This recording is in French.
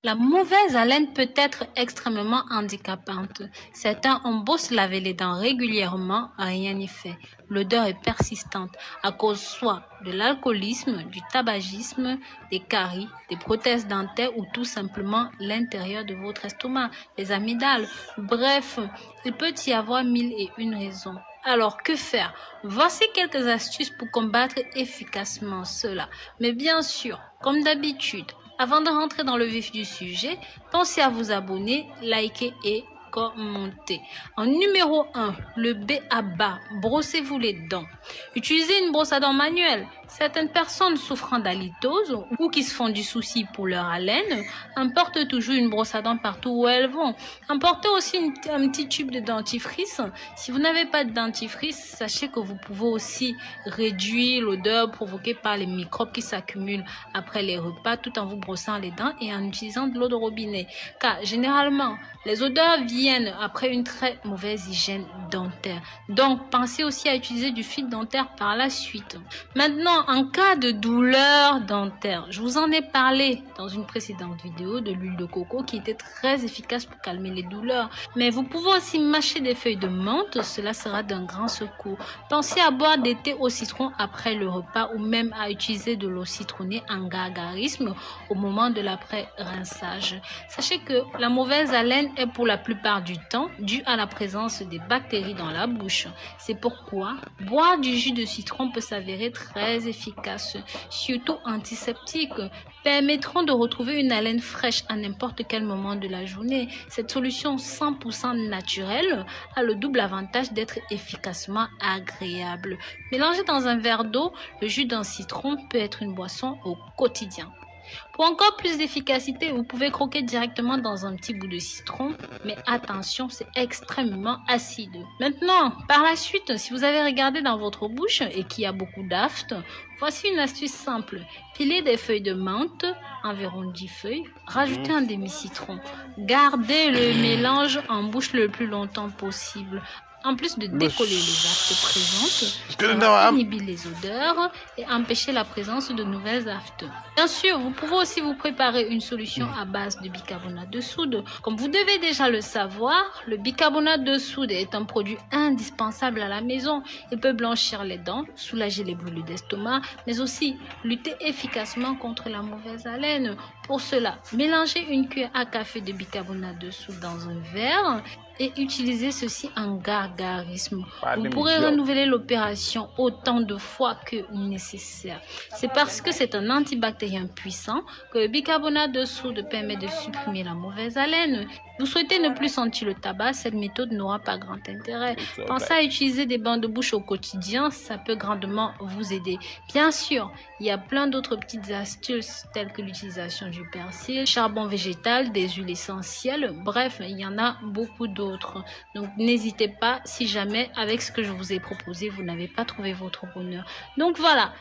La mauvaise haleine peut être extrêmement handicapante. Certains ont beau se laver les dents régulièrement, rien n'y fait. L'odeur est persistante à cause soit de l'alcoolisme, du tabagisme, des caries, des prothèses dentaires ou tout simplement l'intérieur de votre estomac, les amygdales. Bref, il peut y avoir mille et une raisons. Alors, que faire? Voici quelques astuces pour combattre efficacement cela. Mais bien sûr, comme d'habitude, avant de rentrer dans le vif du sujet, pensez à vous abonner, liker et commenter. En numéro 1, le B à bas, brossez-vous les dents. Utilisez une brosse à dents manuelle. Certaines personnes souffrant d'halitose ou qui se font du souci pour leur haleine emportent toujours une brosse à dents partout où elles vont. Emportez aussi un petit tube de dentifrice. Si vous n'avez pas de dentifrice, sachez que vous pouvez aussi réduire l'odeur provoquée par les microbes qui s'accumulent après les repas tout en vous brossant les dents et en utilisant de l'eau de robinet. Car généralement, les odeurs viennent après une très mauvaise hygiène dentaire. Donc, pensez aussi à utiliser du fil dentaire par la suite. Maintenant, en cas de douleur dentaire, je vous en ai parlé dans une précédente vidéo de l'huile de coco qui était très efficace pour calmer les douleurs. Mais vous pouvez aussi mâcher des feuilles de menthe, cela sera d'un grand secours. Pensez à boire des thés au citron après le repas ou même à utiliser de l'eau citronnée en gargarisme au moment de l'après-rinçage. Sachez que la mauvaise haleine est pour la plupart du temps due à la présence des bactéries dans la bouche. C'est pourquoi boire du jus de citron peut s'avérer très efficace, surtout antiseptique, permettront de retrouver une haleine fraîche à n'importe quel moment de la journée. Cette solution 100% naturelle a le double avantage d'être efficacement agréable. Mélangé dans un verre d'eau, le jus d'un citron peut être une boisson au quotidien. Pour encore plus d'efficacité, vous pouvez croquer directement dans un petit bout de citron, mais attention, c'est extrêmement acide. Maintenant, par la suite, si vous avez regardé dans votre bouche et qu'il y a beaucoup d'aft, voici une astuce simple. Pilez des feuilles de menthe, environ 10 feuilles, rajoutez un demi-citron. Gardez le mélange en bouche le plus longtemps possible. En plus de décoller les aftes présentes, ça va inhiber les odeurs et empêcher la présence de nouvelles aftes. Bien sûr, vous pouvez aussi vous préparer une solution à base de bicarbonate de soude. Comme vous devez déjà le savoir, le bicarbonate de soude est un produit indispensable à la maison. Il peut blanchir les dents, soulager les brûlures d'estomac, mais aussi lutter efficacement contre la mauvaise haleine. Pour cela, mélangez une cuillère à café de bicarbonate de soude dans un verre et utilisez ceci en gargarisme. Vous pourrez renouveler l'opération autant de fois que nécessaire. C'est parce que c'est un antibactérien puissant que le bicarbonate de soude permet de supprimer la mauvaise haleine. Vous souhaitez ne plus sentir le tabac, cette méthode n'aura pas grand intérêt. Pensez à utiliser des bains de bouche au quotidien, ça peut grandement vous aider. Bien sûr, il y a plein d'autres petites astuces telles que l'utilisation du persil, charbon végétal, des huiles essentielles, bref, il y en a beaucoup d'autres. Donc n'hésitez pas si jamais avec ce que je vous ai proposé, vous n'avez pas trouvé votre bonheur. Donc voilà.